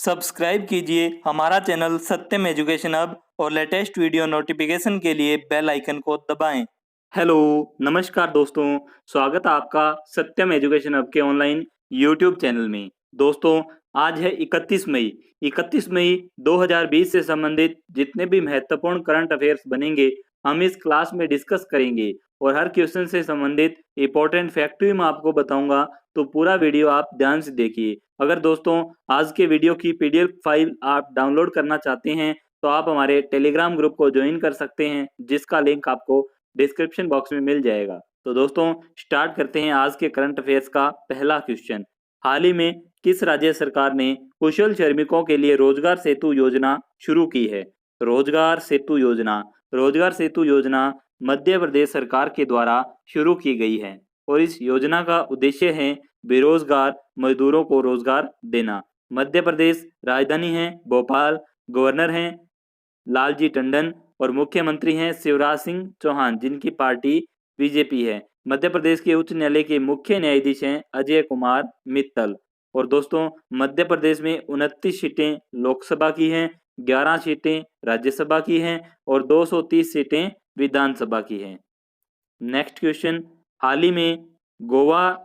Subscribe कीजिए हमारा channel सत्यम education hub और लेटेस्ट वीडियो नोटिफिकेशन के लिए बेल आइकन को दबाएं। हेलो नमस्कार दोस्तों, स्वागत है आपका सत्यम एजुकेशन हब के ऑनलाइन यूट्यूब चैनल में। दोस्तों आज है 31 मई 2020 से संबंधित जितने भी महत्वपूर्ण करंट अफेयर्स बनेंगे हम इस क्लास में डिस्कस करेंगे और हर क्वेश्चन से संबंधित इंपॉर्टेंट फैक्ट भी मैं आपको बताऊंगा, तो पूरा वीडियो आप ध्यान से देखिए। अगर दोस्तों आज के वीडियो की पीडीएफ फाइल आप डाउनलोड करना चाहते हैं तो आप हमारे टेलीग्राम ग्रुप को ज्वाइन कर सकते हैं, जिसका लिंक आपको डिस्क्रिप्शन बॉक्स में मिल जाएगा। तो दोस्तों स्टार्ट करते हैं आज के करंट अफेयर्स का पहला क्वेश्चन। हाल ही में किस राज्य सरकार ने कुशल श्रमिकों के लिए रोजगार सेतु योजना शुरू की है? रोजगार सेतु योजना मध्य प्रदेश सरकार के द्वारा शुरू की गई है और इस योजना का उद्देश्य है बेरोजगार मजदूरों को रोजगार देना। मध्य प्रदेश राजधानी है भोपाल, गवर्नर हैं लालजी टंडन और मुख्यमंत्री हैं शिवराज सिंह चौहान, जिनकी पार्टी बीजेपी है। मध्य प्रदेश के उच्च न्यायालय के मुख्य न्यायाधीश हैं अजय कुमार मित्तल। और दोस्तों मध्य प्रदेश में 29 सीटें लोकसभा की हैं, 11 सीटें राज्यसभा की हैं और 230 सीटें विधानसभा की हैं। नेक्स्ट क्वेश्चन, हाल ही में गोवा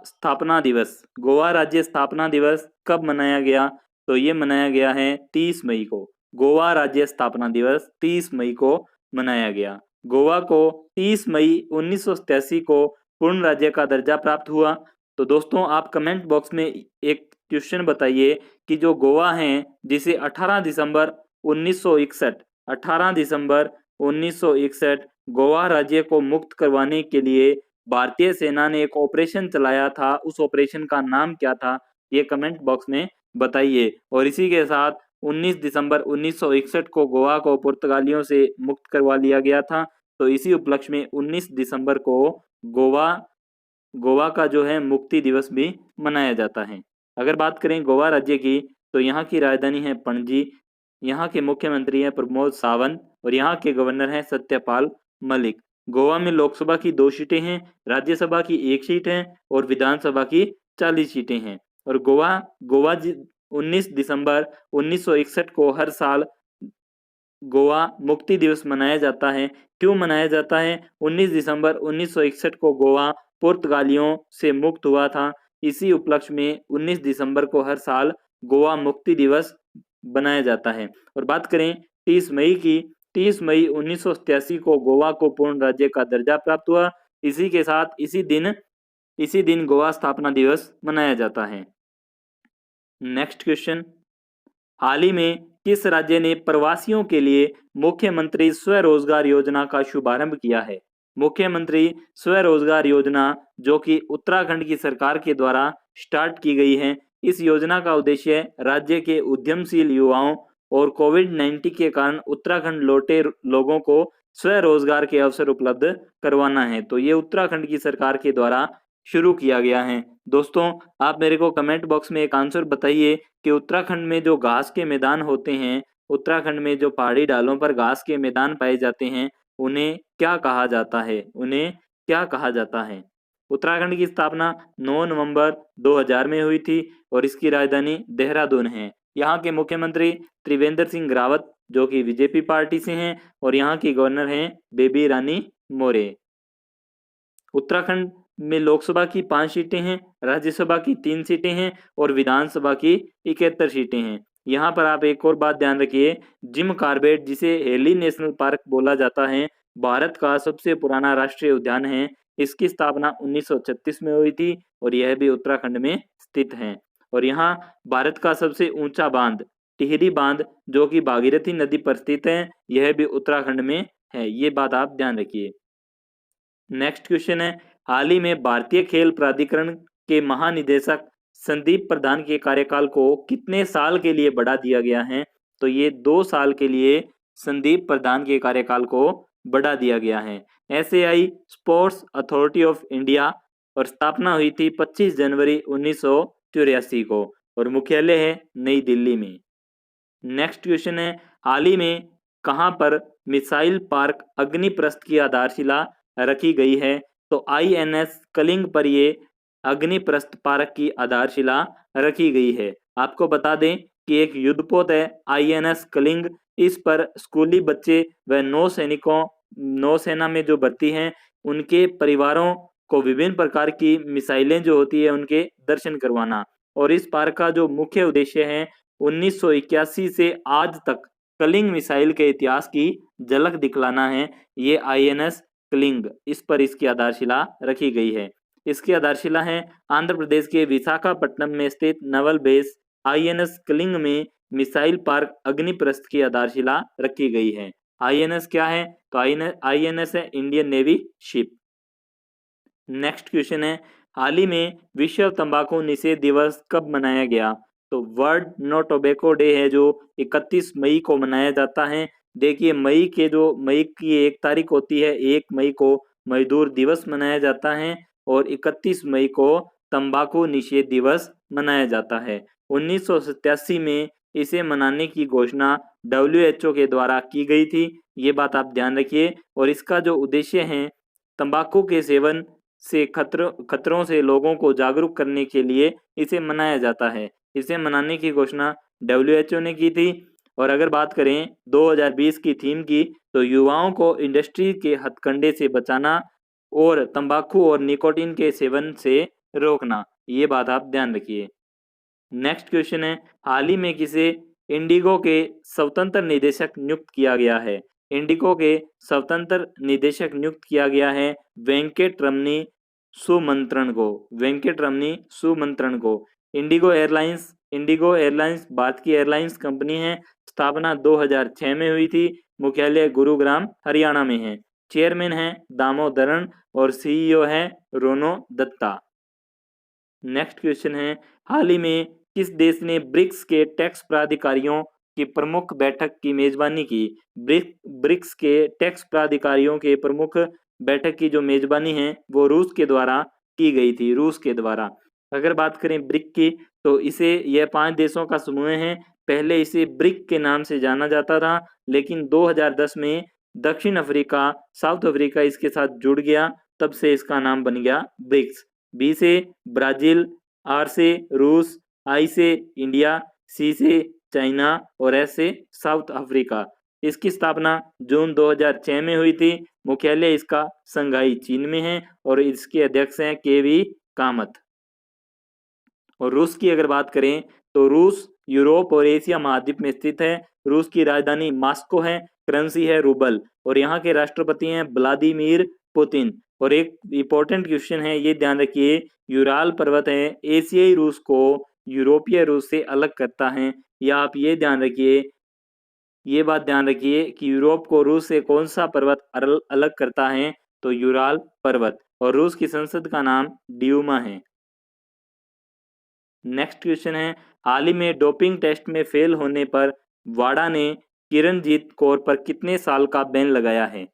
राज्य स्थापना दिवस कब मनाया गया? तो ये मनाया गया है 30 मई को। गोवा राज्य स्थापना दिवस 30 मई को मनाया गया। गोवा को 30 मई 1987 को पूर्ण राज्य का दर्जा प्राप्त हुआ। तो दोस्तों आप कमेंट बॉक्स में एक क्वेश्चन बताइए कि जो गोवा है, जिसे 18 दिसंबर 1961 गोवा राज्य को मुक्त करवाने के लिए भारतीय सेना ने एक ऑपरेशन चलाया था, उस ऑपरेशन का नाम क्या था? ये कमेंट बॉक्स में बताइए। और इसी के साथ 19 दिसंबर 1961 को गोवा को पुर्तगालियों से मुक्त करवा लिया गया था। तो इसी उपलक्ष्य में 19 दिसंबर को गोवा का जो है मुक्ति दिवस भी मनाया जाता है। अगर बात करें गोवा राज्य की, तो यहाँ की राजधानी है पणजी, यहाँ के मुख्यमंत्री हैं प्रमोद सावंत और यहाँ के गवर्नर हैं सत्यपाल मलिक। गोवा में लोकसभा की 2 सीटें हैं, राज्यसभा की 1 सीट है और विधानसभा की 40 सीटें हैं। और गोवा 19 दिसंबर 1961 को हर साल गोवा मुक्ति दिवस मनाया जाता है। क्यों मनाया जाता है? 19 दिसंबर 1961 को गोवा पुर्तगालियों से मुक्त हुआ था। इसी उपलक्ष्य में 19 दिसंबर को हर साल गोवा मुक्ति दिवस बनाया जाता है। और बात करें 30 मई की, 30 मई 1987 को गोवा को पूर्ण राज्य का दर्जा प्राप्त हुआ। इसी के साथ इसी दिन गोवा स्थापना दिवस मनाया जाता है। नेक्स्ट क्वेश्चन, हाल ही में किस राज्य ने प्रवासियों के लिए मुख्यमंत्री स्वरोजगार योजना का शुभारंभ किया है? मुख्यमंत्री स्वरोजगार योजना जो कि उत्तराखंड की सरकार के द्वारा स्टार्ट की गई है। इस योजना का उद्देश्य राज्य के उद्यमशील युवाओं और कोविड-19 के कारण उत्तराखंड लौटे लोगों को स्वरोजगार के अवसर उपलब्ध करवाना है। तो ये उत्तराखंड की सरकार के द्वारा शुरू किया गया है। दोस्तों आप मेरे को कमेंट बॉक्स में एक आंसर बताइए कि उत्तराखंड में जो घास के मैदान होते हैं, उत्तराखंड में जो पहाड़ी ढालों पर घास के मैदान पाए जाते हैं, उन्हें क्या कहा जाता है? उत्तराखंड की स्थापना 9 नवंबर 2000 में हुई थी और इसकी राजधानी देहरादून है। यहाँ के मुख्यमंत्री त्रिवेंद्र सिंह रावत जो कि बीजेपी पार्टी से हैं और यहाँ की गवर्नर हैं बेबी रानी मौर्य। उत्तराखंड में लोकसभा की 5 सीटें हैं, राज्यसभा की 3 सीटें हैं और विधानसभा की 71 सीटें हैं। यहाँ पर आप एक और बात ध्यान रखिए, जिम कॉर्बेट जिसे हेली नेशनल पार्क बोला जाता है, भारत का सबसे पुराना राष्ट्रीय उद्यान है। इसकी स्थापना 1936 में हुई थी और यह भी उत्तराखंड में स्थित है। और यहाँ भारत का सबसे ऊंचा बांध टिहरी बांध जो कि भागीरथी नदी पर स्थित है, यह भी उत्तराखंड में है। ये बात आप ध्यान रखिए। नेक्स्ट क्वेश्चन है, हाल ही में भारतीय खेल प्राधिकरण के महानिदेशक संदीप प्रधान के कार्यकाल को कितने साल के लिए बढ़ा दिया गया है? तो ये 2 साल के लिए संदीप प्रधान के कार्यकाल को बढ़ा दिया गया है। SAI sports authority of India और स्थापना हुई थी 25 जनवरी 1983 को और मुख्यालय है नई दिल्ली में। नेक्स्ट क्वेश्चन है, हाल ही में कहां पर मिसाइल पार्क अग्निप्रस्थ की आधारशिला रखी गई है? तो आईएनएस कलिंग पर ये अग्निप्रस्थ पार्क की आधारशिला रखी गई है। आपको बता दें कि एक युद्धपोत है INS कलिंग। इस पर स्कूली बच्चे व नौसेना में जो भर्ती हैं उनके परिवारों को विभिन्न प्रकार की मिसाइलें जो होती है उनके दर्शन करवाना। और इस पार्क का जो मुख्य उद्देश्य है 1981 से आज तक कलिंग मिसाइल के इतिहास की झलक दिखलाना है। ये INS कलिंग, इस पर इसकी आधारशिला रखी गई है। इसकी आधारशिला है आंध्र प्रदेश के विशाखापट्टनम में स्थित नवल बेस INS कलिंग में मिसाइल पार्क अग्निप्रस्थ की आधारशिला रखी गई है। INS क्या है? तो INS है Indian navy ship. Next question है, हाल ही में विश्व तंबाकू निषेध दिवस कब मनाया गया? तो वर्ल्ड नो टोबैको डे है जो 31 मई को मनाया जाता है। देखिए मई की 1 तारीख होती है, 1 मई को मजदूर दिवस मनाया जाता है और 31 मई को तंबाकू निषेध दिवस मनाया जाता है। 1987 में इसे मनाने की घोषणा WHO के द्वारा की गई थी, ये बात आप ध्यान रखिए। और इसका जो उद्देश्य है तंबाकू के सेवन से खतरों से लोगों को जागरूक करने के लिए इसे मनाया जाता है। इसे मनाने की घोषणा WHO ने की थी। और अगर बात करें 2020 की थीम की, तो युवाओं को इंडस्ट्री के हथकंडे से बचाना और तंबाकू और निकोटीन के सेवन से रोकना, ये बात आप ध्यान रखिए। नेक्स्ट क्वेश्चन है, हाल ही में किसे इंडिगो के स्वतंत्र निदेशक नियुक्त किया गया है? इंडिगो के स्वतंत्र निदेशक नियुक्त किया गया है वेंकट रमनी सुमंत्रण को। वेंकट रमनी सुमंत्रण को। इंडिगो एयरलाइंस भारत की एयरलाइंस कंपनी है। स्थापना 2006 में हुई थी। मुख्यालय गुरुग्राम हरियाणा में है। चेयरमैन है दामोदरन और CEO है रोनो दत्ता। नेक्स्ट क्वेश्चन है, हाल ही में किस देश ने ब्रिक्स के टैक्स प्राधिकारियों की प्रमुख बैठक की मेजबानी की? ब्रिक्स के टैक्स प्राधिकारियों के प्रमुख बैठक की जो मेजबानी है वो रूस के द्वारा की गई थी, रूस के द्वारा। अगर बात करें ब्रिक की, तो यह 5 देशों का समूह है। पहले इसे ब्रिक के नाम से जाना जाता था, लेकिन 2010 में दक्षिण अफ्रीका, साउथ अफ्रीका इसके साथ जुड़ गया, तब से इसका नाम बन गया ब्रिक्स। B से ब्राजील, R से रूस, I से इंडिया, C से चाइना और S से साउथ अफ्रीका। इसकी स्थापना जून 2006 में हुई थी। मुख्यालय इसका शंघाई चीन में है और इसके अध्यक्ष हैं KV कामत। और रूस की अगर बात करें तो रूस यूरोप और एशिया महाद्वीप में स्थित है। रूस की राजधानी मॉस्को है। करेंसी है रूबल और यहाँ के राष्ट्रपति हैं व्लादिमीर पुतिन। और एक इम्पोर्टेंट क्वेश्चन है, ये ध्यान रखिए, यूराल पर्वत है एशियाई रूस को यूरोपीय रूस से अलग करता है। या आप ये बात ध्यान रखिए कि यूरोप को रूस से कौन सा पर्वत अलग करता है? तो यूराल पर्वत। और रूस की संसद का नाम ड्यूमा है। नेक्स्ट क्वेश्चन है, हाल ही में डोपिंग टेस्ट में फेल होने पर वाडा ने किरणजीत कौर पर कितने साल का बैन लगाया है?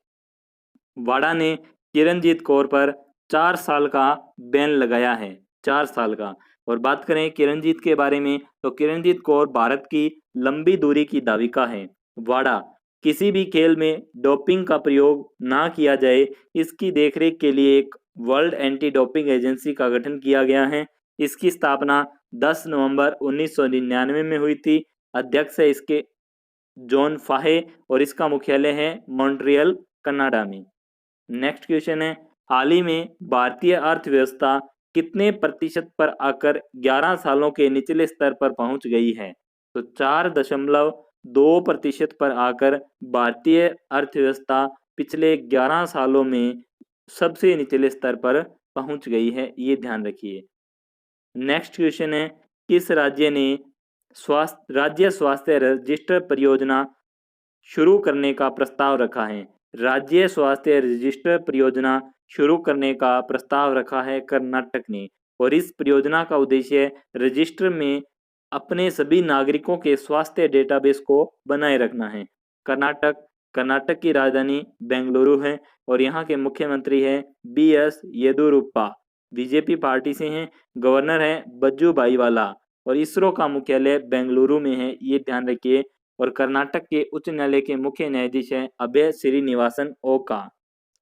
वाडा ने किरणजीत कौर पर 4 साल का बैन लगाया है, 4 साल का। और बात करें किरणजीत के बारे में, तो किरणजीत कौर भारत की लंबी दूरी की धाविका है। वाडा, किसी भी खेल में डोपिंग का प्रयोग ना किया जाए, इसकी देखरेख के लिए एक वर्ल्ड एंटी डोपिंग एजेंसी का गठन किया गया है। इसकी स्थापना 10 नवंबर 1999 में हुई थी। अध्यक्ष है इसके जॉन फाहे और इसका मुख्यालय है मॉन्ट्रियल, कनाडा में। नेक्स्ट क्वेश्चन है, हाल ही में भारतीय अर्थव्यवस्था कितने प्रतिशत पर आकर 11 सालों के निचले स्तर पर पहुंच गई है? तो 4.2% पर आकर भारतीय अर्थव्यवस्था पिछले 11 सालों में सबसे निचले स्तर पर पहुंच गई है, ये ध्यान रखिए। नेक्स्ट क्वेश्चन है, किस राज्य ने राज्य स्वास्थ्य रजिस्टर परियोजना शुरू करने का प्रस्ताव रखा है? राज्य स्वास्थ्य रजिस्टर परियोजना शुरू करने का प्रस्ताव रखा है कर्नाटक ने। और इस परियोजना का उद्देश्य रजिस्टर में अपने सभी नागरिकों के स्वास्थ्य डेटाबेस को बनाए रखना है। कर्नाटक की राजधानी बेंगलुरु है और यहाँ के मुख्यमंत्री है BS येदियुरप्पा, बीजेपी पार्टी से हैं। गवर्नर है वजुभाई वाला और इसरो का मुख्यालय बेंगलुरु में है, ये ध्यान रखिए। और कर्नाटक के उच्च न्यायालय के मुख्य न्यायाधीश हैं अभय श्रीनिवासन ओका।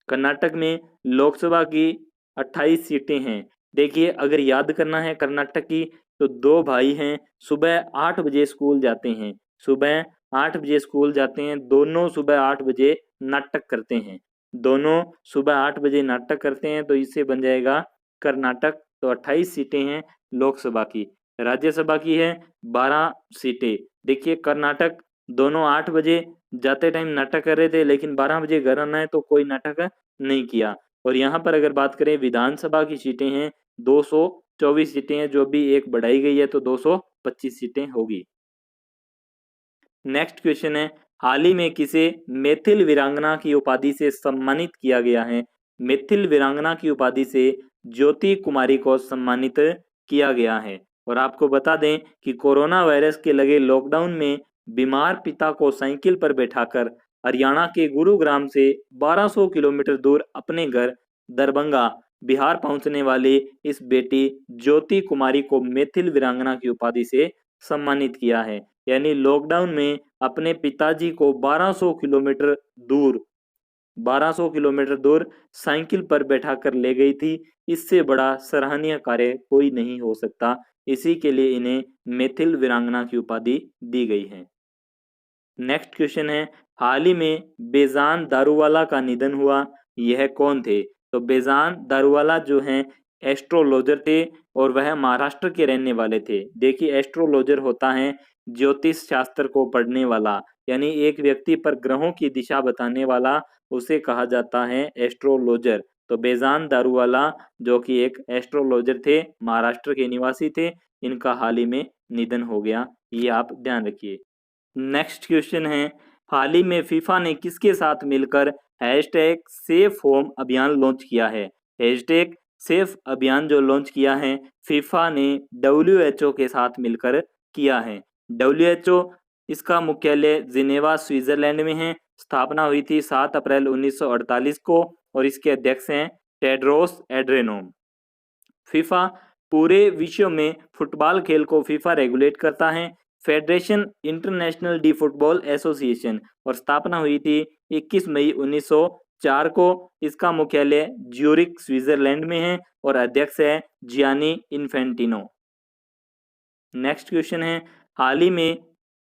कर्नाटक में लोकसभा की 28 सीटें हैं। देखिए अगर याद करना है कर्नाटक की, तो 2 भाई हैं, सुबह 8 बजे स्कूल जाते हैं। सुबह 8 बजे स्कूल जाते हैं, दोनों सुबह 8 बजे नाटक करते हैं। दोनों सुबह 8 बजे नाटक करते हैं, तो इससे बन जाएगा कर्नाटक। तो 28 सीटें हैं लोकसभा की। राज्यसभा की है 12 सीटें। देखिए कर्नाटक दोनों 8 बजे जाते टाइम नाटक कर रहे थे, लेकिन 12 बजे घर आना है तो कोई नाटक नहीं किया। और यहाँ पर अगर बात करें विधानसभा की सीटें हैं 224 सीटें हैं, जो भी एक बढ़ाई गई है तो 225 सीटें होगी। नेक्स्ट क्वेश्चन है, हाल ही में किसे मैथिल वीरांगना की उपाधि से सम्मानित किया गया है? मैथिल वीरांगना की उपाधि से ज्योति कुमारी को सम्मानित किया गया है। और आपको बता दें कि कोरोना वायरस के लगे लॉकडाउन में बीमार पिता को साइकिल पर बैठाकर हरियाणा के गुरुग्राम से 1200 किलोमीटर दूर अपने घर दरभंगा बिहार पहुंचने वाली इस बेटी ज्योति कुमारी को मैथिल वीरांगना की उपाधि से सम्मानित किया है। यानी लॉकडाउन में अपने पिताजी को 1200 किलोमीटर दूर साइकिल पर बैठाकर ले गई थी। इससे बड़ा सराहनीय कार्य कोई नहीं हो सकता। इसी के लिए इन्हें मैथिल वीरांगना की उपाधि दी गई है। नेक्स्ट क्वेश्चन है, हाल ही में बेजान दारूवाला का निधन हुआ, यह कौन थे? तो बेजान दारूवाला जो हैं एस्ट्रोलॉजर थे और वह महाराष्ट्र के रहने वाले थे। देखिए एस्ट्रोलॉजर होता है ज्योतिष शास्त्र को पढ़ने वाला, यानी एक व्यक्ति पर ग्रहों की दिशा बताने वाला, उसे कहा जाता है एस्ट्रोलॉजर। तो बेजान दारूवाला जो कि एक एस्ट्रोलॉजर थे, महाराष्ट्र के निवासी थे, इनका हाल ही में निधन हो गया, ये आप ध्यान रखिए। नेक्स्ट क्वेश्चन है, हाल ही में फीफा ने किसके साथ मिलकर हैशटैग सेफ होम अभियान लॉन्च किया है? हैशटैग सेफ अभियान जो लॉन्च किया है फीफा ने WHO के साथ मिलकर किया है। WHO इसका मुख्यालय जिनेवा स्विट्जरलैंड में है। स्थापना हुई थी 7 अप्रैल 1948 को और इसके अध्यक्ष हैं टेड्रोस एड्रेनोम। फीफा पूरे विश्व में फुटबॉल खेल को फीफा रेगुलेट करता है। Federation international D football association और स्थापना हुई थी 21 मई 1904 को। इसका मुख्यालय ज्यूरिक स्विट्जरलैंड में है और अध्यक्ष है जियानी इन्फेंटिनो। नेक्स्ट क्वेश्चन है, हाल ही में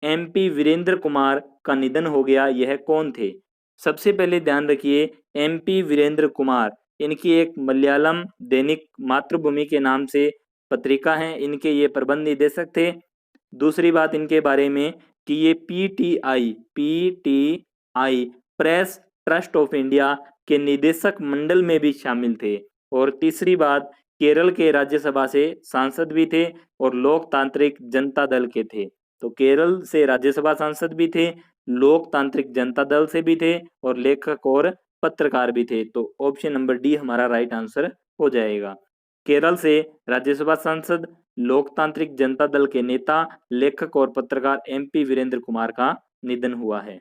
MP वीरेंद्र कुमार का निधन हो गया, यह कौन थे? सबसे पहले ध्यान रखिए MP वीरेंद्र कुमार, इनकी एक मलयालम दैनिक मातृभूमि के नाम से पत्रिका है, इनके ये प्रबंध निदेशक थे। दूसरी बात इनके बारे में कि ये PTI press trust of India के निदेशक मंडल में भी शामिल थे। और तीसरी बात केरल के राज्यसभा से सांसद भी थे और लोकतांत्रिक जनता दल के थे। तो केरल से राज्यसभा सांसद भी थे, लोकतांत्रिक जनता दल से भी थे और लेखक और पत्रकार भी थे। तो ऑप्शन नंबर डी हमारा राइट आंसर हो जाएगा। केरल से राज्यसभा सांसद, लोकतांत्रिक जनता दल के नेता, लेखक और पत्रकार MP वीरेंद्र कुमार का निधन हुआ है।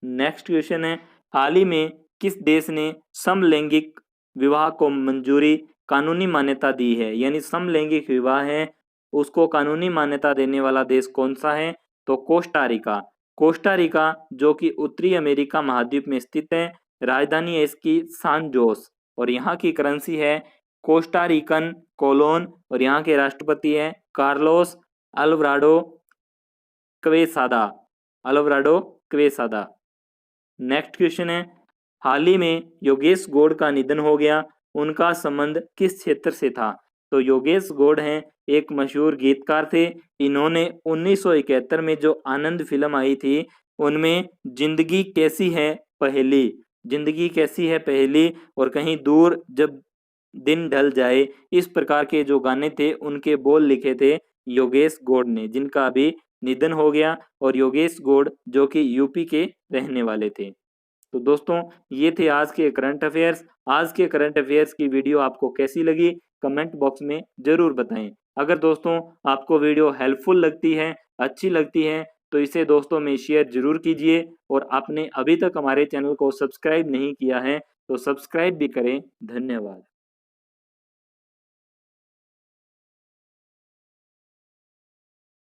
नेक्स्ट क्वेश्चन है, हाल ही में किस देश ने समलैंगिक विवाह को मंजूरी कानूनी मान्यता दी है? यानी समलैंगिक विवाह है उसको कानूनी मान्यता देने वाला देश कौन सा है? तो कोस्टा रिका। कोस्टा रिका जो कि उत्तरी अमेरिका महाद्वीप में स्थित है, राजधानी है इसकी सान जोस और यहाँ की करेंसी है कोस्टा रिकन कोलोन और यहाँ के राष्ट्रपति हैं Carlos Alvarado Quesada. Next question है, हाल ही में योगेश गौड़ का निधन हो गया, उनका संबंध किस क्षेत्र से था? तो योगेश गौड़ हैं एक मशहूर गीतकार थे। इन्होंने 1971 में जो आनंद फिल्म आई थी उनमें जिंदगी कैसी है पहेली और कहीं दूर जब दिन ढल जाए, इस प्रकार के जो गाने थे उनके बोल लिखे थे योगेश गौड़ ने, जिनका अभी निधन हो गया। और योगेश गौड़ जो कि यूपी के रहने वाले थे। तो दोस्तों ये थे आज के करंट अफेयर्स। आज के करंट अफेयर्स की वीडियो आपको कैसी लगी कमेंट बॉक्स में जरूर बताएं। अगर दोस्तों आपको वीडियो हेल्पफुल लगती है, अच्छी लगती है, तो इसे दोस्तों में शेयर जरूर कीजिए और आपने अभी तक हमारे चैनल को सब्सक्राइब नहीं किया है तो सब्सक्राइब भी करें। धन्यवाद।